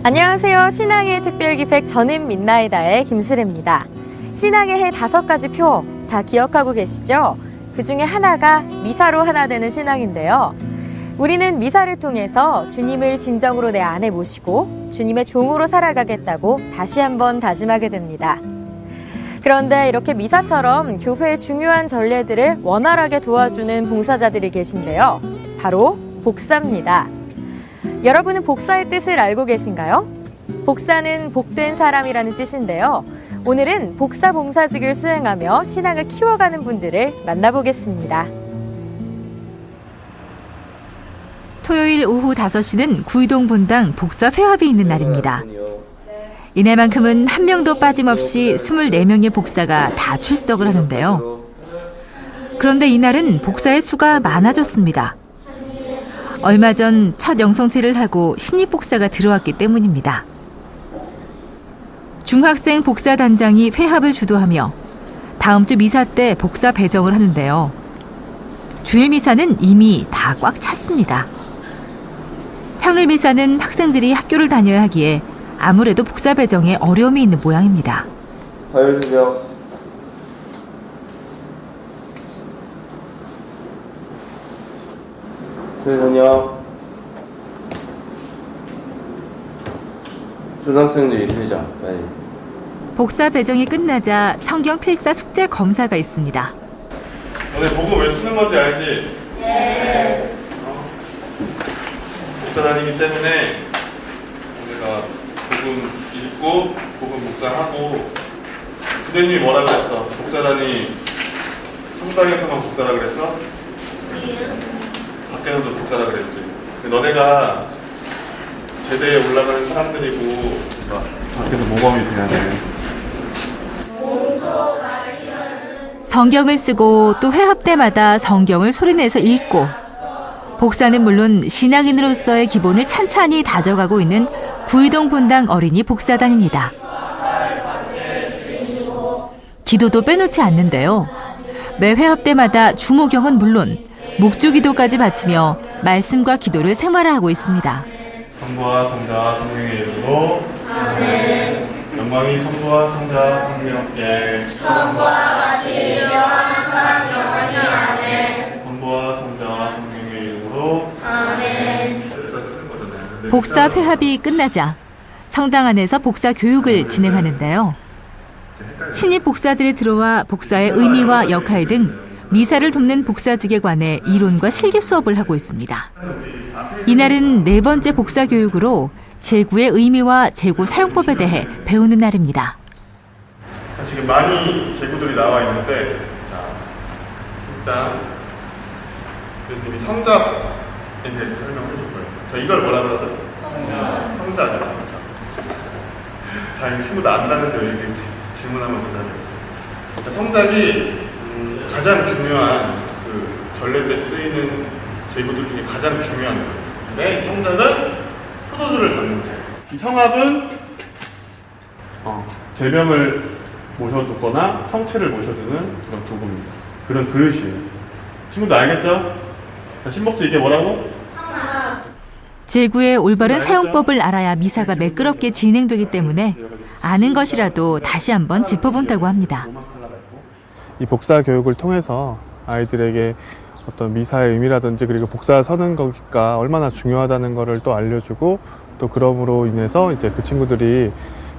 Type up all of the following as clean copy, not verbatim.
안녕하세요. 신앙의 특별기획 저는 민나이다의 김슬혜입니다. 신앙의 해 5가지 표 다 기억하고 계시죠? 그 중에 하나가 미사로 하나 되는 신앙인데요. 우리는 미사를 통해서 주님을 진정으로 내 안에 모시고 주님의 종으로 살아가겠다고 다시 한번 다짐하게 됩니다. 그런데 이렇게 미사처럼 교회의 중요한 전례들을 원활하게 도와주는 봉사자들이 계신데요. 바로 복사입니다. 여러분은 복사의 뜻을 알고 계신가요? 복사는 복된 사람이라는 뜻인데요. 오늘은 복사 봉사직을 수행하며 신앙을 키워가는 분들을 만나보겠습니다. 토요일 오후 5시는 구이동 본당 복사 회합이 있는 날입니다. 이날만큼은 한 명도 빠짐없이 24명의 복사가 다 출석을 하는데요. 그런데 이날은 복사의 수가 많아졌습니다. 얼마 전 첫 영성체를 하고 신입 복사가 들어왔기 때문입니다. 중학생 복사단장이 회합을 주도하며 다음 주 미사 때 복사 배정을 하는데요. 주일 미사는 이미 다 꽉 찼습니다. 평일 미사는 학생들이 학교를 다녀야 하기에 아무래도 복사 배정에 어려움이 있는 모양입니다. 다녀주세요. 그래서요. 초등학생들이 되자 빨리. 복사 배정이 끝나자 성경 필사 숙제 검사가 있습니다. 너네 복음 왜 쓰는 건지 알지? 네. 복사 다니기 때문에 우리가 복음 읽고 복음 묵상하고 부대님이 뭐라 그랬어? 복사단이 성당에서만 복사라 그랬어? 밖에서도 복사라 그랬지. 너네가 제대에 올라가는 사람들이고 밖에서 모범이 돼야 돼. 성경을 쓰고 또 회합 때마다 성경을 소리내서 읽고 복사는 물론 신앙인으로서의 기본을 찬찬히 다져가고 있는 구이동 본당 어린이 복사단입니다. 기도도 빼놓지 않는데요. 매 회합 때마다 주모경은 물론 묵주기도까지 바치며 말씀과 기도를 생활화하고 있습니다. 성부와 성자 성령의 이름으로 아멘. 영광이 성부와 성자 성령께 성부와 같이 이와 항상 영원히 아멘. 성부와 성자 성령의 이름으로 아멘. 복사 회합이 끝나자 성당 안에서 복사 교육을 진행하는데요. 신입 복사들이 들어와 복사의 의미와 역할 등 미사를 돕는 복사직에 관해 이론과 실기 수업을 하고 있습니다. 이날은 4번째 복사 교육으로 제구의 의미와 제구 사용법에 대해 배우는 날입니다. 지금 많이 제구들이 나와 있는데, 자, 일단 교수님이 성자에 대해서 설명을 해줄 거예요. 자, 이걸 뭐라 그러죠? 성자죠. 다행히 친구도 안다는데 왜 이렇게 질문하면 대답해주겠어요. 성작이 가장 중요한 그 전례 때 쓰이는 제구들 중에 가장 중요한 거예요. 근데 이 성작은 포도주를 담는 제. 이 성합은 제병을 모셔두거나 성체를 모셔두는 그런 도구입니다. 그런 그릇이에요. 친구도 알겠죠? 자, 신복도 이게 뭐라고? 제구의 올바른 사용법을 알아야 미사가 매끄럽게 진행되기 때문에 아는 것이라도 다시 한번 짚어본다고 합니다. 이 복사 교육을 통해서 아이들에게 어떤 미사의 의미라든지 그리고 복사 서는 거가 얼마나 중요하다는 것을 또 알려주고 또 그럼으로 인해서 이제 그 친구들이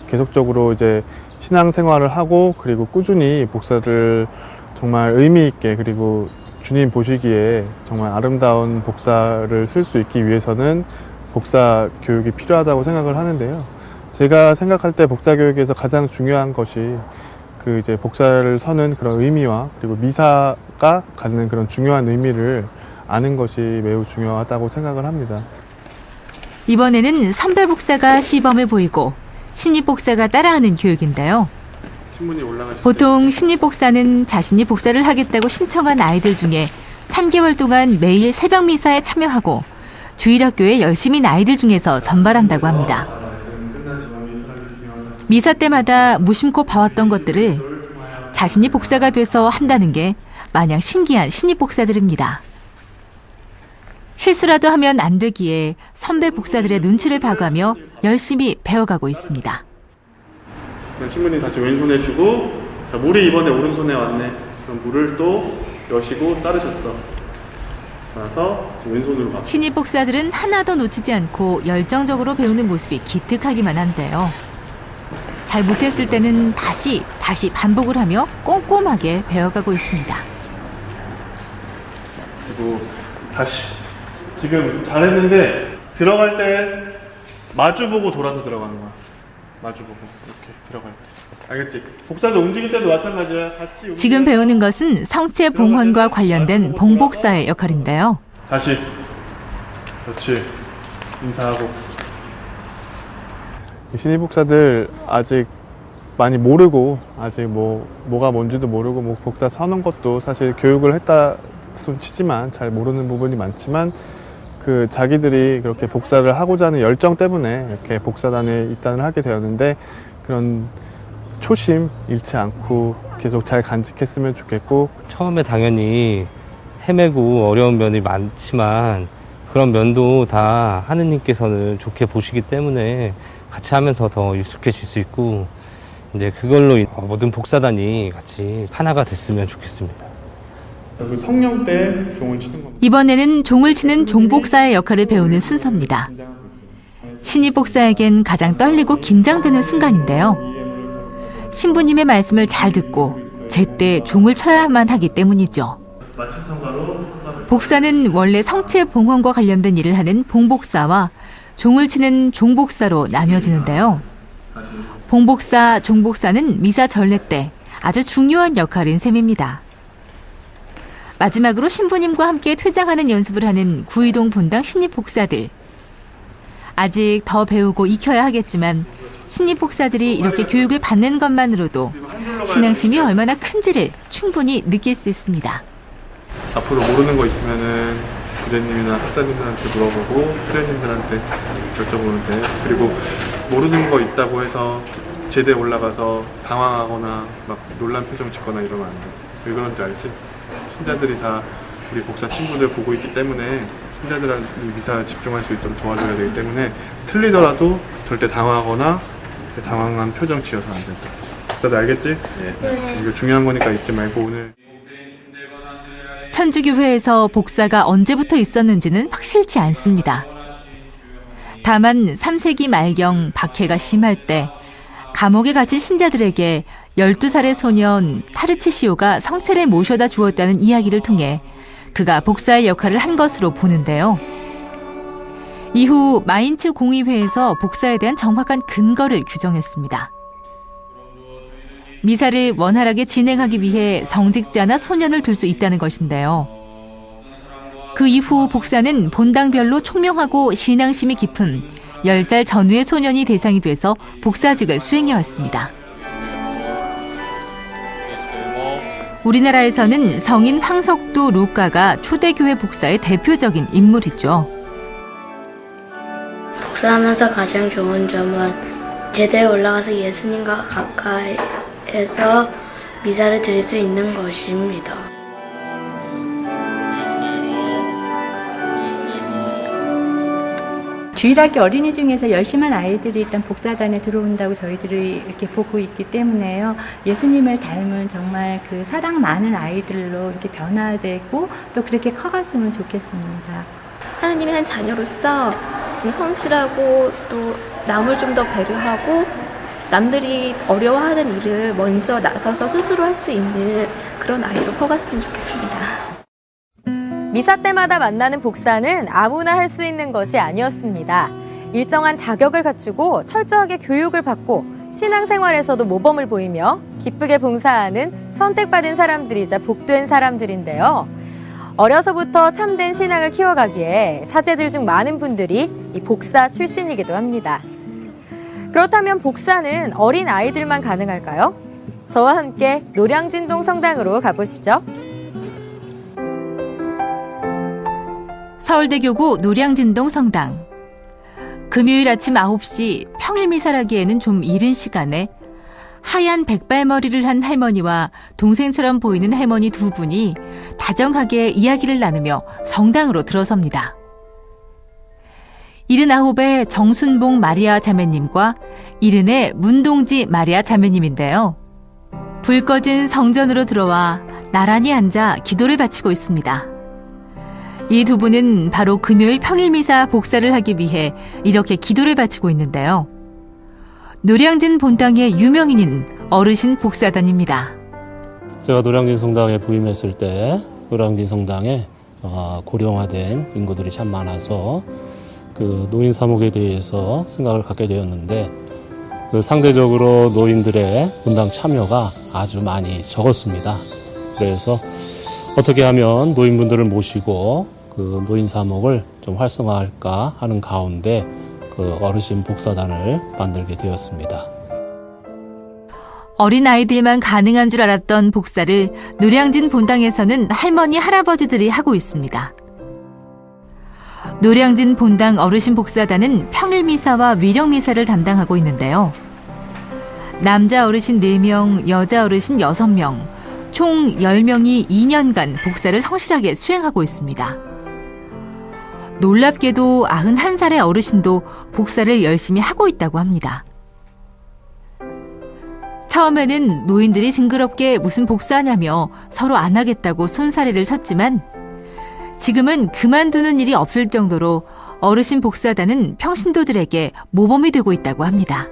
계속적으로 이제 신앙생활을 하고 그리고 꾸준히 복사를 정말 의미 있게 그리고 주님 보시기에 정말 아름다운 복사를 쓸 수 있기 위해서는 복사 교육이 필요하다고 생각을 하는데요. 제가 생각할 때 복사 교육에서 가장 중요한 것이 그 이제 복사를 서는 그런 의미와 그리고 미사가 갖는 그런 중요한 의미를 아는 것이 매우 중요하다고 생각을 합니다. 이번에는 선배 복사가 시범을 보이고 신입 복사가 따라하는 교육인데요. 보통 신입 복사는 자신이 복사를 하겠다고 신청한 아이들 중에 3개월 동안 매일 새벽 미사에 참여하고 주일학교에 열심인 아이들 중에서 선발한다고 합니다. 미사 때마다 무심코 봐왔던 것들을 자신이 복사가 돼서 한다는 게 마냥 신기한 신입 복사들입니다. 실수라도 하면 안 되기에 선배 복사들의 눈치를 봐가며 열심히 배워가고 있습니다. 신부님 다시 왼손에 주고, 자, 물이 이번에 오른손에 왔네. 그럼 물을 또 여시고 따르셨어. 나서 왼손으로 가. 신입 복사들은 하나도 놓치지 않고 열정적으로 배우는 모습이 기특하기만 한데요. 잘 못했을 때는 다시 반복을 하며 꼼꼼하게 배워가고 있습니다. 그리고 다시. 지금 잘했는데 들어갈 때 마주보고 돌아서 들어가는 거야. 마주보고 이렇게 들어갈 때. 알겠지? 복사도 움직일 때도 마찬가지야. 같이 움직여. 지금 배우는 것은 성체 봉헌과 관련된 봉복사의 역할인데요. 다시. 그렇지. 인사하고. 신입 복사들 아직 많이 모르고, 아직 뭐가 뭔지도 모르고, 복사 서는 것도 사실 교육을 했다 손 치지만 잘 모르는 부분이 많지만, 그 자기들이 그렇게 복사를 하고자 하는 열정 때문에 이렇게 복사단에 입단을 하게 되었는데, 그런 초심 잃지 않고 계속 잘 간직했으면 좋겠고. 처음에 당연히 헤매고 어려운 면이 많지만 그런 면도 다 하느님께서는 좋게 보시기 때문에 같이 하면서 더 익숙해질 수 있고, 이제 그걸로 모든 복사단이 같이 하나가 됐으면 좋겠습니다. 그 성령 때 종을 치는 겁니다. 이번에는 종을 치는 종복사의 역할을 배우는 순서입니다. 신입 복사에겐 가장 떨리고 긴장되는 순간인데요. 신부님의 말씀을 잘 듣고 제때 종을 쳐야만 하기 때문이죠. 복사는 원래 성체 봉헌과 관련된 일을 하는 봉복사와 종을 치는 종복사로 나뉘어지는데요. 봉복사, 종복사는 미사 전례 때 아주 중요한 역할인 셈입니다. 마지막으로 신부님과 함께 퇴장하는 연습을 하는 구이동 본당 신입 복사들. 아직 더 배우고 익혀야 하겠지만 신입 복사들이 이렇게 교육을 받는 것만으로도 신앙심이 얼마나 큰지를 충분히 느낄 수 있습니다. 앞으로 모르는 거 있으면은 부대님이나 학사님들한테 물어보고 수련님들한테 여쭤보면 돼. 그리고 모르는 거 있다고 해서 제대 올라가서 당황하거나 막 놀란 표정 짓거나 이러면 안 돼. 왜 그런지 알지? 신자들이 다 우리 복사 친구들 보고 있기 때문에 신자들한테 미사에 집중할 수 있도록 도와줘야 되기 때문에 틀리더라도 절대 당황하거나 당황한 표정 지어서 안 된다. 복사들 알겠지? 네. 이거 중요한 거니까 잊지 말고 오늘. 천주교회에서 복사가 언제부터 있었는지는 확실치 않습니다. 다만 3세기 말경 박해가 심할 때 감옥에 갇힌 신자들에게 12살의 소년 타르치시오가 성체를 모셔다 주었다는 이야기를 통해 그가 복사의 역할을 한 것으로 보는데요. 이후 마인츠 공의회에서 복사에 대한 정확한 근거를 규정했습니다. 미사를 원활하게 진행하기 위해 성직자나 소년을 둘 수 있다는 것인데요. 그 이후 복사는 본당별로 총명하고 신앙심이 깊은 10살 전후의 소년이 대상이 돼서 복사직을 수행해왔습니다. 우리나라에서는 성인 황석두 루카가 초대교회 복사의 대표적인 인물이죠. 복사하면서 가장 좋은 점은 제대로 올라가서 예수님과 가까이에서 미사를 드릴 수 있는 것입니다. 주일학교 어린이 중에서 열심한 아이들이 일단 복사단에 들어온다고 저희들이 이렇게 보고 있기 때문에요. 예수님을 닮은 정말 그 사랑 많은 아이들로 이렇게 변화되고 또 그렇게 커갔으면 좋겠습니다. 하나님의 한 자녀로서 좀 성실하고 또 남을 좀 더 배려하고 남들이 어려워하는 일을 먼저 나서서 스스로 할 수 있는 그런 아이로 커갔으면 좋겠습니다. 미사 때마다 만나는 복사는 아무나 할 수 있는 것이 아니었습니다. 일정한 자격을 갖추고 철저하게 교육을 받고 신앙생활에서도 모범을 보이며 기쁘게 봉사하는 선택받은 사람들이자 복된 사람들인데요. 어려서부터 참된 신앙을 키워가기에 사제들 중 많은 분들이 이 복사 출신이기도 합니다. 그렇다면 복사는 어린 아이들만 가능할까요? 저와 함께 노량진동 성당으로 가보시죠. 서울대교구 노량진동 성당. 금요일 아침 9시 평일 미사라기에는 좀 이른 시간에 하얀 백발머리를 한 할머니와 동생처럼 보이는 할머니 두 분이 다정하게 이야기를 나누며 성당으로 들어섭니다. 79의 정순봉 마리아 자매님과 70의 문동지 마리아 자매님인데요. 불 꺼진 성전으로 들어와 나란히 앉아 기도를 바치고 있습니다. 이 두 분은 바로 금요일 평일미사 복사를 하기 위해 이렇게 기도를 바치고 있는데요. 노량진 본당의 유명인인 어르신 복사단입니다. 제가 노량진 성당에 부임했을 때 노량진 성당에 고령화된 인구들이 참 많아서 그 노인 사목에 대해서 생각을 갖게 되었는데 그 상대적으로 노인들의 본당 참여가 아주 많이 적었습니다. 그래서 어떻게 하면 노인분들을 모시고 그 노인 사목을 좀 활성화할까 하는 가운데 그 어르신 복사단을 만들게 되었습니다. 어린 아이들만 가능한 줄 알았던 복사를 노량진 본당에서는 할머니, 할아버지들이 하고 있습니다. 노량진 본당 어르신 복사단은 평일미사와 위령미사를 담당하고 있는데요. 남자 어르신 4명, 여자 어르신 6명, 총 10명이 2년간 복사를 성실하게 수행하고 있습니다. 놀랍게도 91살의 어르신도 복사를 열심히 하고 있다고 합니다. 처음에는 노인들이 징그럽게 무슨 복사하냐며 서로 안 하겠다고 손사래를 쳤지만 지금은 그만두는 일이 없을 정도로 어르신 복사단은 평신도들에게 모범이 되고 있다고 합니다.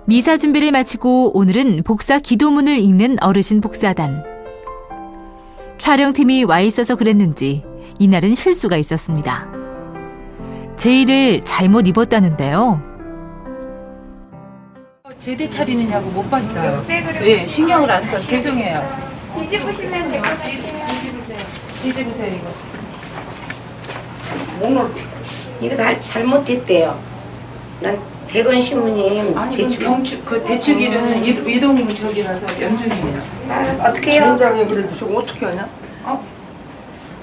미사 준비를 마치고 오늘은 복사 기도문을 읽는 어르신 복사단. 촬영팀이 와 있어서 그랬는지 이날은 실수가 있었습니다. 제의를 잘못 입었다는데요. 제대 차리느냐고 못 봤어요. 네, 신경을 안 써. 죄송해요. 뒤집으시면 될 것 같아요. 뒤집으세요, 이거. 오늘 이거 다 잘못했대요. 난 대건 신부님 아니, 대축. 경축, 그 대축일은 이동님 저기라서 연중이에요. 어떻게 해요? 원장이 그래도 저거 어떻게 하냐?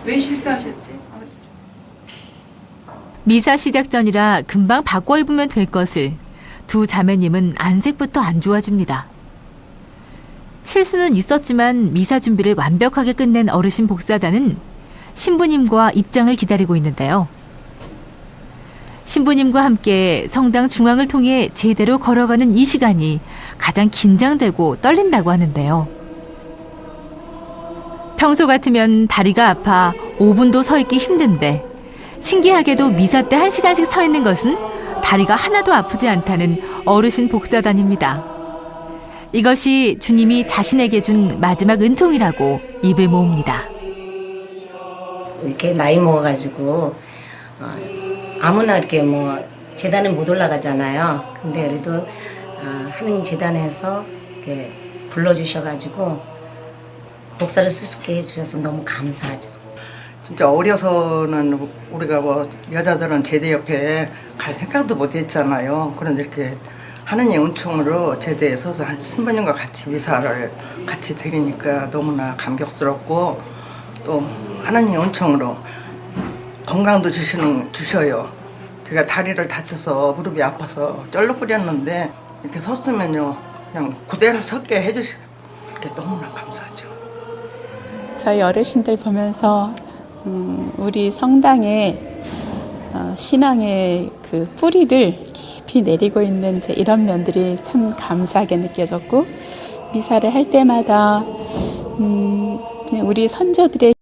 왜 실수하셨지? 미사 시작 전이라 금방 바꿔 입으면 될 것을 두 자매님은 안색부터 안 좋아집니다. 실수는 있었지만 미사 준비를 완벽하게 끝낸 어르신 복사단은 신부님과 입장을 기다리고 있는데요. 신부님과 함께 성당 중앙을 통해 제대로 걸어가는 이 시간이 가장 긴장되고 떨린다고 하는데요. 평소 같으면 다리가 아파 5분도 서 있기 힘든데 신기하게도 미사 때 1시간씩 서 있는 것은 다리가 하나도 아프지 않다는 어르신 복사단입니다. 이것이 주님이 자신에게 준 마지막 은총이라고 입을 모읍니다. 이렇게 나이 먹어가지고 아무나 이렇게 재단을 못 올라가잖아요. 근데 그래도 하느님 재단에서 이렇게 불러주셔가지고 복사를 수습게 해주셔서 너무 감사하죠. 진짜 어려서는 우리가 여자들은 제대 옆에 갈 생각도 못 했잖아요. 그런데 이렇게 하느님 은총으로 제대에 서서 한 신부님과 같이 미사를 같이 드리니까 너무나 감격스럽고 또 하느님 은총으로 건강도 주셔요. 제가 다리를 다쳐서 무릎이 아파서 쩔룩거렸는데 이렇게 섰으면요 그냥 그대로 섰게 해주시고 이렇게 너무나 감사하죠. 저희 어르신들 보면서 우리 성당의 신앙의 그 뿌리를 깊이 내리고 있는 이런 면들이 참 감사하게 느껴졌고 미사를 할 때마다 우리 선조들의